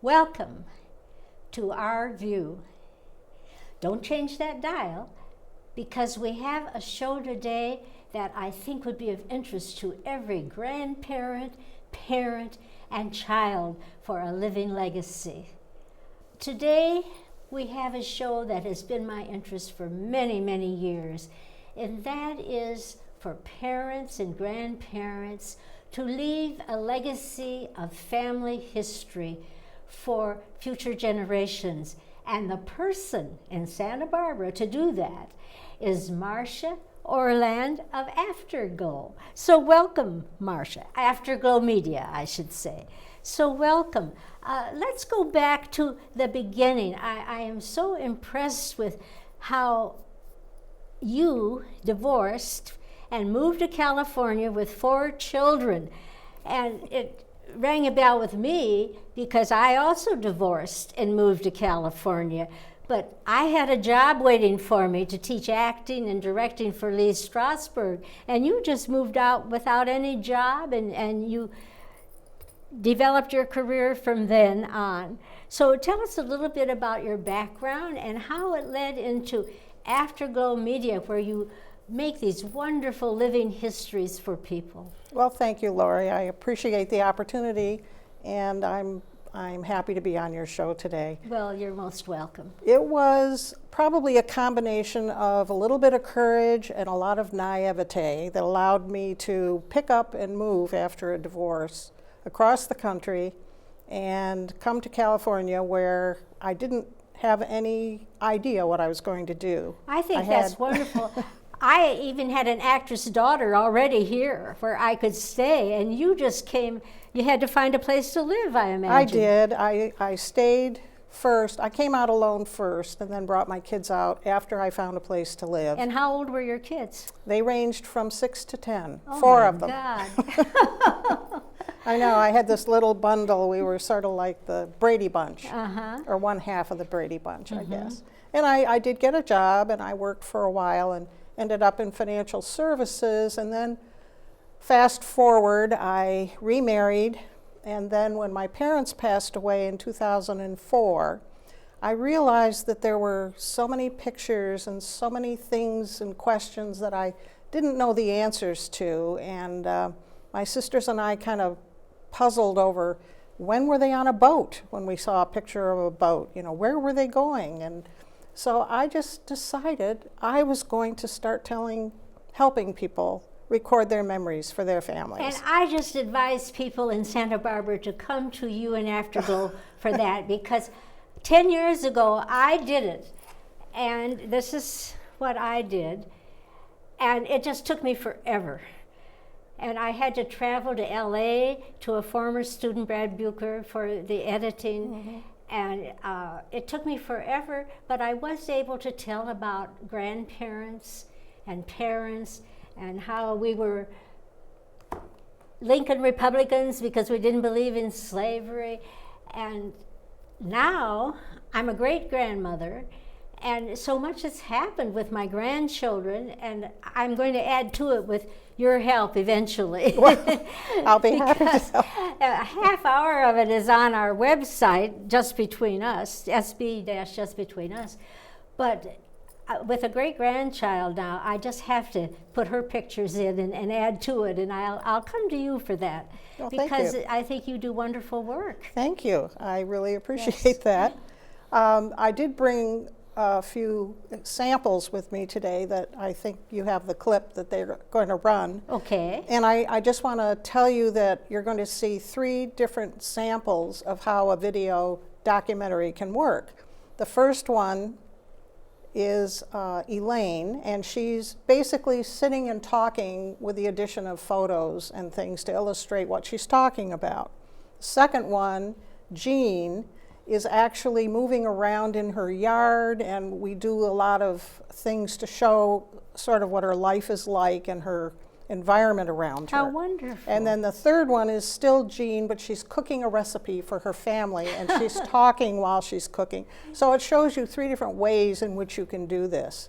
Welcome to OurView. Don't change that dial, because we have a show today that I think would be of interest to every grandparent, parent, and child for a living legacy. Today, we have a show that has been my interest for many, many years, and that is for parents and grandparents to leave a legacy of family history for future generations. And the person in Santa Barbara to do that is Marcia Orland of Afterglow. So welcome, Marcia. Afterglow Media, I should say. So welcome. Let's go back to the beginning. I am so impressed with how you divorced and moved to California with 4 children. And it rang a bell with me because I also divorced and moved to California. But I had a job waiting for me to teach acting and directing for Lee Strasberg. And you just moved out without any job, and you developed your career from then on. So tell us a little bit about your background and how it led into Afterglow Media, where you make these wonderful living histories for people. Well, thank you, Lorri. I appreciate the opportunity, and I'm happy to be on your show today. Well, you're most welcome. It was probably a combination of a little bit of courage and a lot of naivete that allowed me to pick up and move after a divorce across the country and come to California, where I didn't have any idea what I was going to do. I think that's wonderful. I even had an actress daughter already here where I could stay, and you just came. You had to find a place to live, I imagine. I did. I stayed first. I came out alone first and then brought my kids out after I found a place to live. And how old were your kids? They ranged from 6 to 10, oh 4 of them. God. I know, I had this little bundle. We were sort of like the Brady Bunch, or one half of the Brady Bunch, I guess. And I did get a job, and I worked for a while and ended up in financial services. And then fast forward, I remarried. And then when my parents passed away in 2004, I realized that there were so many pictures and so many things and questions that I didn't know the answers to. And my sisters and I kind of puzzled over, when were they on a boat? When we saw a picture of a boat, you know, where were they going? And so I just decided I was going to start helping people record their memories for their families. And I just advise people in Santa Barbara to come to you in Afterglow for that, because 10 years ago I did it, and this is what I did, and it just took me forever. And I had to travel to LA to a former student, Brad Bucher, for the editing. And it took me forever, but I was able to tell about grandparents and parents and how we were Lincoln Republicans because we didn't believe in slavery. And now I'm a great-grandmother, and so much has happened with my grandchildren, and I'm going to add to it with your help eventually. Well, I'll be happy to help. A half hour of it is on our website, Just Between Us, SB-Just Between Us. But with a great-grandchild now, I just have to put her pictures in and add to it, and I'll come to you for that. Well, because thank you. I think you do wonderful work. Thank you. I really appreciate that. I did bring a few samples with me today that I think you have the clip that they're going to run. Okay. And I just want to tell you that you're going to see 3 different samples of how a video documentary can work. The first one is Elaine, and she's basically sitting and talking with the addition of photos and things to illustrate what she's talking about. The second one, Jean, is actually moving around in her yard, and we do a lot of things to show sort of what her life is like and her environment around her. How wonderful. And then the third one is still Jean, but she's cooking a recipe for her family, and she's talking while she's cooking. So it shows you 3 different ways in which you can do this.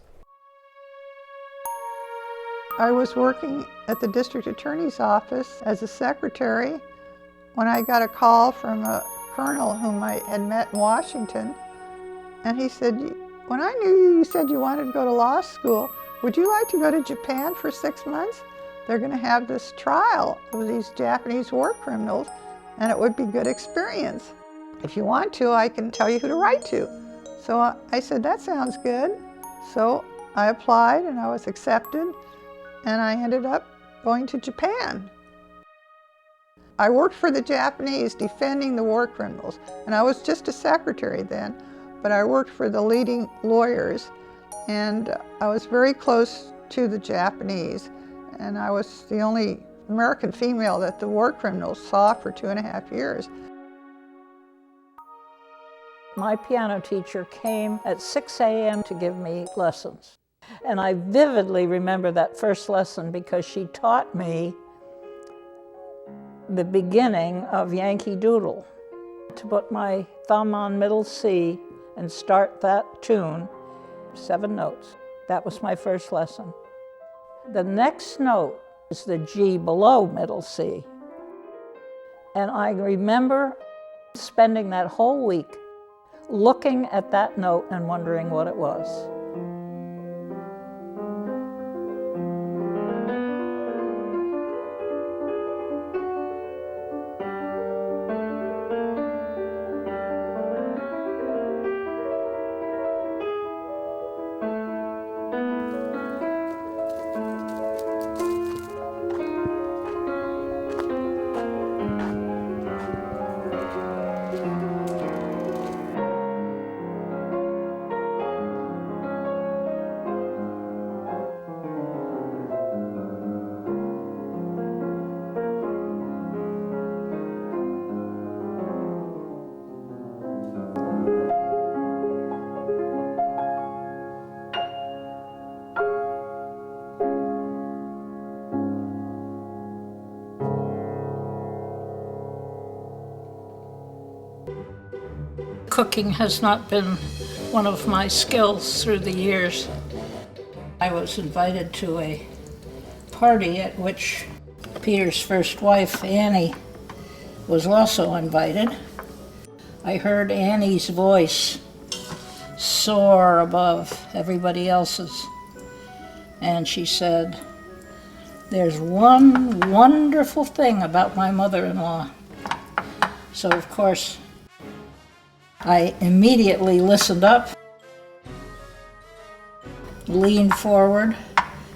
I was working at the district attorney's office as a secretary when I got a call from a colonel whom I had met in Washington, and he said, when I knew you, you said you wanted to go to law school. Would you like to go to Japan for 6 months? They're going to have this trial of these Japanese war criminals, and it would be good experience. If you want to, I can tell you who to write to. So I said, that sounds good. So I applied and I was accepted, and I ended up going to Japan. I worked for the Japanese defending the war criminals, and I was just a secretary then, but I worked for the leading lawyers, and I was very close to the Japanese, and I was the only American female that the war criminals saw for 2.5 years. My piano teacher came at 6 a.m. to give me lessons. And I vividly remember that first lesson because she taught me the beginning of Yankee Doodle. To put my thumb on middle C and start that tune, 7 notes. That was my first lesson. The next note is the G below middle C. And I remember spending that whole week looking at that note and wondering what it was. Cooking has not been one of my skills through the years. I was invited to a party at which Peter's first wife, Annie, was also invited. I heard Annie's voice soar above everybody else's, and she said, "There's one wonderful thing about my mother-in-law." So, of course, I immediately listened up, leaned forward,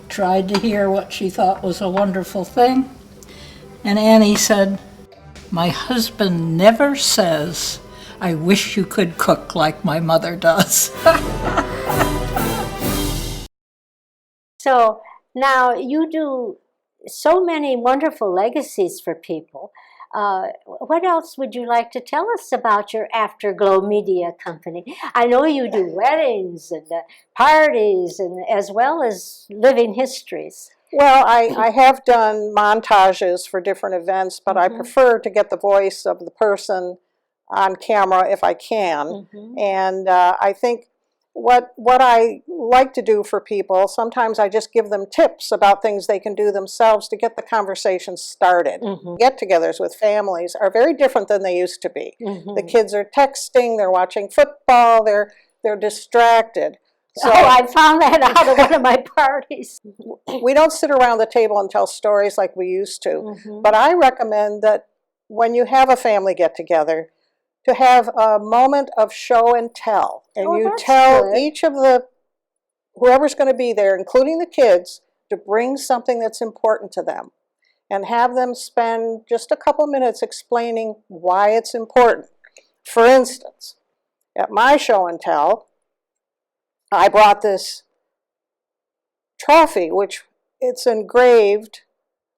tried to hear what she thought was a wonderful thing, and Annie said, "My husband never says, 'I wish you could cook like my mother does.'" So now you do so many wonderful legacies for people. What else would you like to tell us about your Afterglow Media Company? I know you do weddings and parties, and as well as living histories. Well, I have done montages for different events, but I prefer to get the voice of the person on camera if I can. And I think what I like to do for people, sometimes I just give them tips about things they can do themselves to get the conversation started. Get-togethers with families are very different than they used to be. The kids are texting, they're watching football, they're distracted. So, I found that out at one of my parties. We don't sit around the table and tell stories like we used to, but I recommend that when you have a family get-together, to have a moment of show and tell. And you tell each of whoever's going to be there, including the kids, to bring something that's important to them. And have them spend just a couple minutes explaining why it's important. For instance, at my show and tell, I brought this trophy, which it's engraved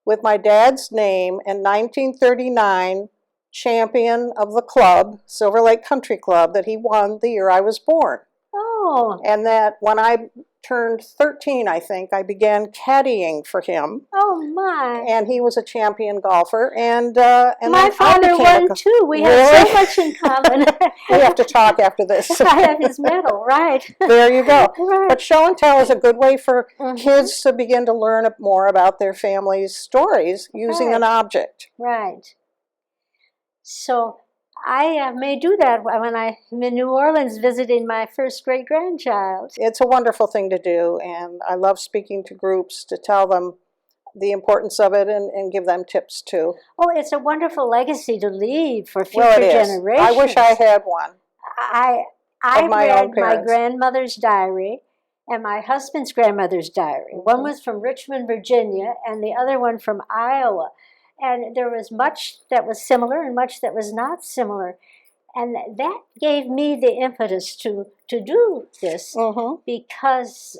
with my dad's name in 1939, champion of the club, Silver Lake Country Club, that he won the year I was born. Oh. And that when I turned 13, I think, I began caddying for him. Oh, my. And he was a champion golfer. And my father won, too. We have so much in common. We have to talk after this. I have his medal, right. There you go. Right. But show and tell is a good way for kids to begin to learn more about their family's stories using an object. Right. So I may do that when I'm in New Orleans visiting my first great-grandchild. It's a wonderful thing to do, and I love speaking to groups to tell them the importance of it and give them tips too. Oh, it's a wonderful legacy to leave for future Well, it is. generations. I wish I had one. I my own read my parents. grandmother's diary and my husband's grandmother's diary. One was from Richmond, Virginia, and the other one from Iowa. And there was much that was similar and much that was not similar. And that gave me the impetus to do this because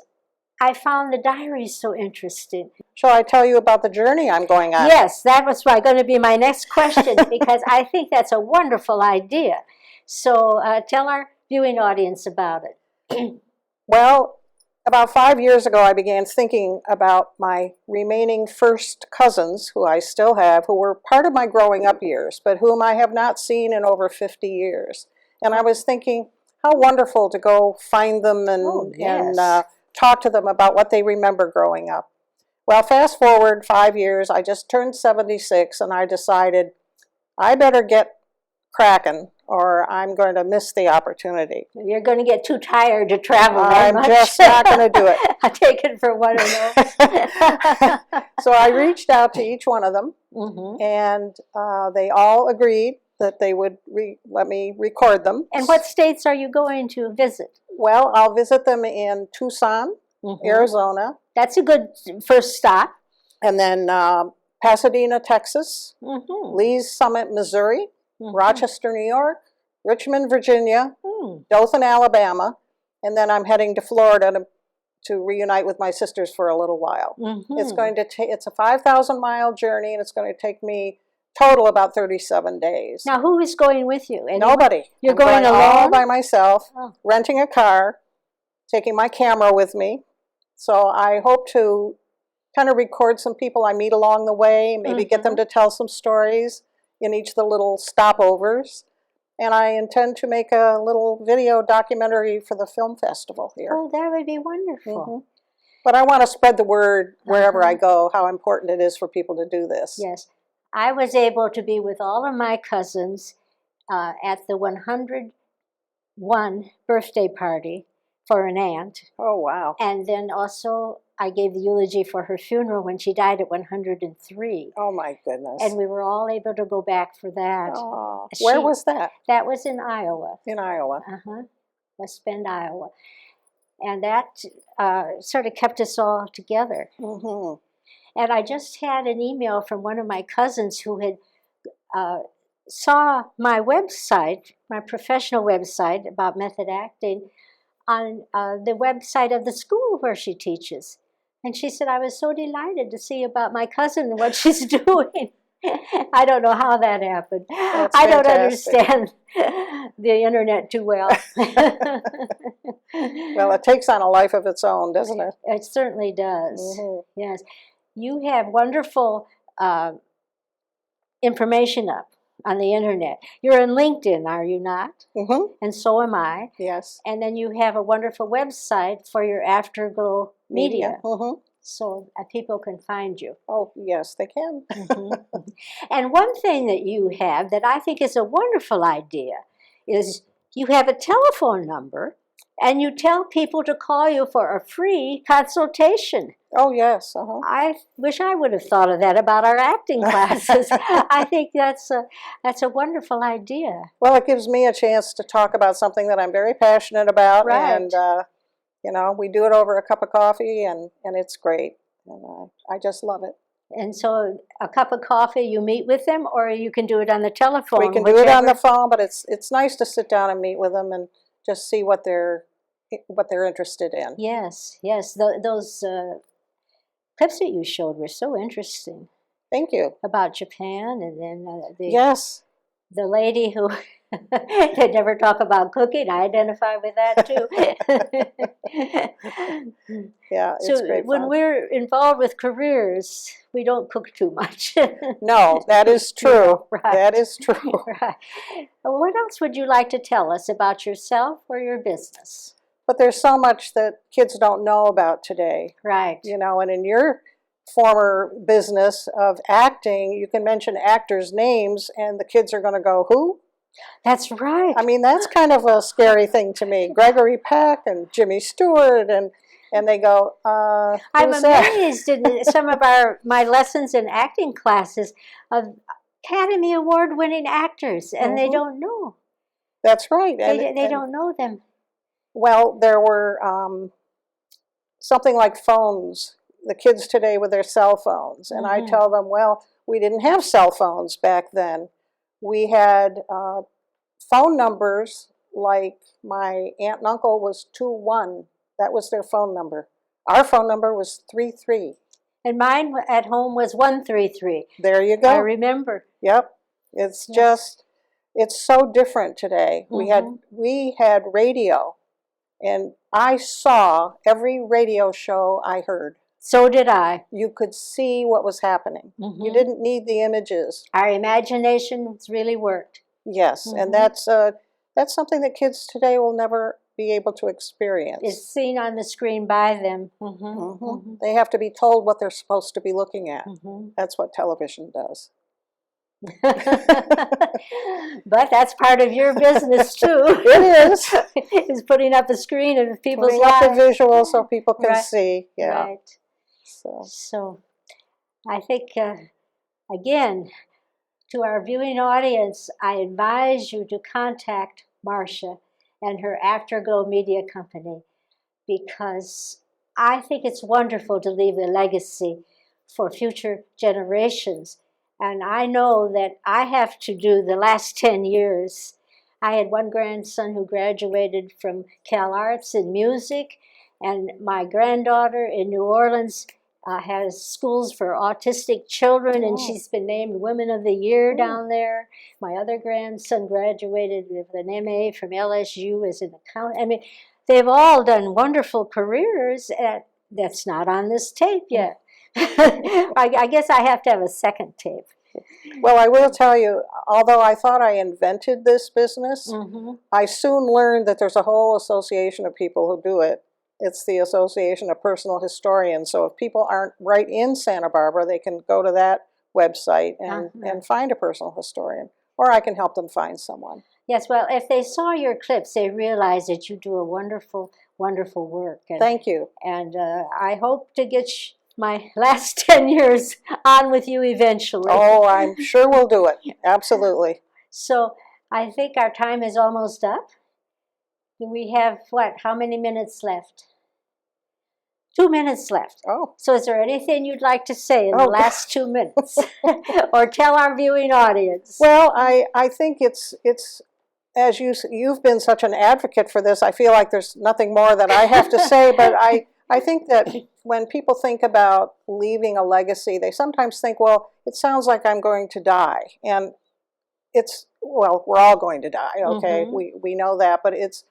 I found the diaries so interesting. Shall I tell you about the journey I'm going on? Yes, that was going to be my next question because I think that's a wonderful idea. So tell our viewing audience about it. Well, about 5 years ago, I began thinking about my remaining first cousins, who I still have, who were part of my growing up years, but whom I have not seen in over 50 years. And I was thinking, how wonderful to go find them and talk to them about what they remember growing up. Well, fast forward 5 years, I just turned 76, and I decided I better get cracking or I'm going to miss the opportunity. You're going to get too tired to travel that much. I'm just not going to do it. I take it for what I know. So I reached out to each one of them, and they all agreed that they would let me record them. And what states are you going to visit? Well, I'll visit them in Tucson, Arizona. That's a good first stop. And then Pasadena, Texas, Lee's Summit, Missouri, Rochester, New York, Richmond, Virginia, Dothan, Alabama, and then I'm heading to Florida to reunite with my sisters for a little while. It's going to take, it's a 5,000-mile journey, and it's going to take me total about 37 days. Now, who is going with you? Anyone? Nobody. You're I'm going alone? all by myself, renting a car, taking my camera with me. So I hope to kind of record some people I meet along the way, maybe get them to tell some stories in each of the little stopovers. And I intend to make a little video documentary for the film festival here. Oh, that would be wonderful. But I want to spread the word wherever I go, how important it is for people to do this. Yes. I was able to be with all of my cousins at the 101 birthday party for an aunt. Oh, wow. And then also I gave the eulogy for her funeral when she died at 103. Oh, my goodness. And we were all able to go back for that. Oh, where was that? That was in Iowa. In Iowa. West Bend, Iowa. And that sort of kept us all together. And I just had an email from one of my cousins who had saw my website, my professional website about method acting, on the website of the school where she teaches. And she said, I was so delighted to see about my cousin and what she's doing. I don't know how that happened. That's I don't fantastic. understand the internet too well. Well, it takes on a life of its own, doesn't it? It certainly does. Yes. You have wonderful information up on the internet. You're on LinkedIn, are you not? And so am I. Yes. And then you have a wonderful website for your Afterglow media. So people can find you. Oh, yes, they can. And one thing that you have that I think is a wonderful idea is you have a telephone number and you tell people to call you for a free consultation. Oh, yes. I wish I would have thought of that about our acting classes. I think that's a wonderful idea. Well, it gives me a chance to talk about something that I'm very passionate about. Right. And, you know, we do it over a cup of coffee, and it's great. And I just love it. And so a cup of coffee, you meet with them, or you can do it on the telephone? We can do it on the phone, but it's nice to sit down and meet with them and just see what they're interested in. Yes, yes. Those clips that you showed were so interesting. Thank you. About Japan, and then the lady who they never talk about cooking. I identify with that too. Yeah, it's so great when fun. we're involved with careers, we don't cook too much. No, that is true. Right. That is true. Right. What else would you like to tell us about yourself or your business? But there's so much that kids don't know about today. Right. You know, and in your former business of acting, you can mention actors' names and the kids are going to go, who? That's right. I mean, that's kind of a scary thing to me. Gregory Peck and Jimmy Stewart, and they go, I'm who's that? amazed in some of my lessons in acting classes of Academy Award winning actors, and they don't know. That's right. They don't know them. Well, there were something like phones, the kids today with their cell phones. And I tell them, well, we didn't have cell phones back then. We had phone numbers, like my aunt and uncle was 2-1. That was their phone number. Our phone number was 3-3. And mine at home was 133. There you go. I remember. Yep. It's just, it's so different today. We had radio, and I saw every radio show I heard. So did I. You could see what was happening. You didn't need the images. Our imaginations really worked. Yes, and that's something that kids today will never be able to experience. It's seen on the screen by them. They have to be told what they're supposed to be looking at. That's what television does. But that's part of your business too. It is. Is putting up a screen of people's Putting up lives. the visual so people can Right. see. Yeah. Right. So. So I think, again, to our viewing audience, I advise you to contact Marcia and her Afterglow Media Company, because I think it's wonderful to leave a legacy for future generations. And I know that I have to do the last 10 years. I had one grandson who graduated from Cal Arts in music, and my granddaughter in New Orleans has schools for autistic children, and she's been named Women of the Year down there. My other grandson graduated with an MA from LSU as an accountant. I mean, they've all done wonderful careers. That's not on this tape yet. I guess I have to have a second tape. Well, I will tell you, although I thought I invented this business, I soon learned that there's a whole association of people who do it. It's the Association of Personal Historians. So if people aren't right in Santa Barbara, they can go to that website and find a personal historian. Or I can help them find someone. Yes, well, if they saw your clips, they realize that you do a wonderful, wonderful work. And, Thank you. And I hope to get my last 10 years on with you eventually. Oh, I'm sure we'll do it. Absolutely. So I think our time is almost up. Do we have, how many minutes left? 2 minutes left. Oh. So is there anything you'd like to say in the last 2 minutes? Or tell our viewing audience? Well, I think it's as you've been such an advocate for this, I feel like there's nothing more that I have to say, but I think that when people think about leaving a legacy, they sometimes think, well, it sounds like I'm going to die. And well, we're all going to die, okay? We know that, but it's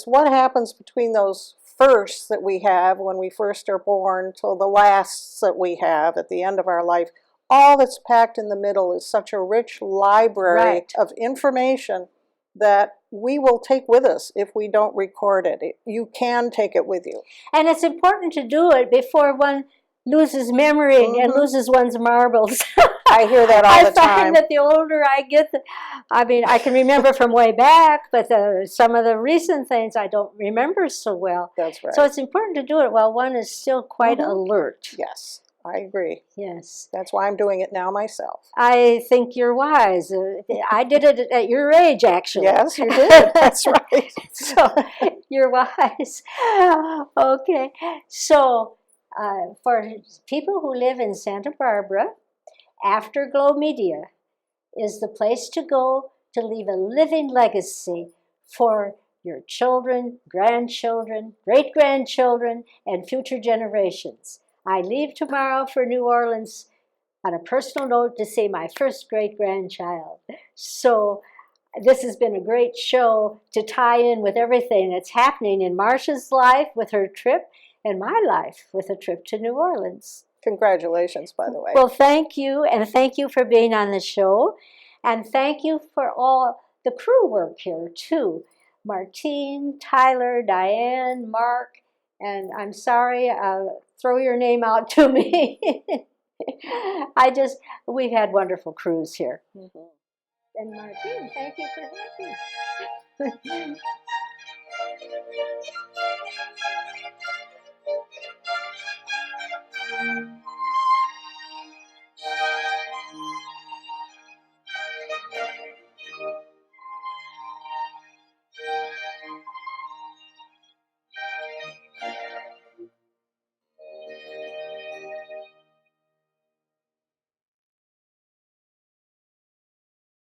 what happens between those firsts that we have when we first are born till the lasts that we have at the end of our life. All that's packed in the middle is such a rich library of information that we will take with us if we don't record it. You can take it with you. And it's important to do it before one loses memory and loses one's marbles. I hear that all the time. I find that the older I get, I can remember from way back, but some of the recent things I don't remember so well. That's right. So it's important to do it while one is still quite alert. Yes, I agree. Yes. That's why I'm doing it now myself. I think you're wise. I did it at your age, actually. Yes, you did. That's right. So you're wise. Okay. So for people who live in Santa Barbara, Afterglow Media is the place to go to leave a living legacy for your children, grandchildren, great-grandchildren, and future generations. I leave tomorrow for New Orleans on a personal note to see my first great-grandchild. So this has been a great show to tie in with everything that's happening in Marcia's life with her trip and my life with a trip to New Orleans. Congratulations, by the way. Well, thank you, and thank you for being on the show. And thank you for all the crew work here, too. Martine, Tyler, Diane, Mark, and I'm sorry, throw your name out to me. We've had wonderful crews here. And Martine, thank you for helping.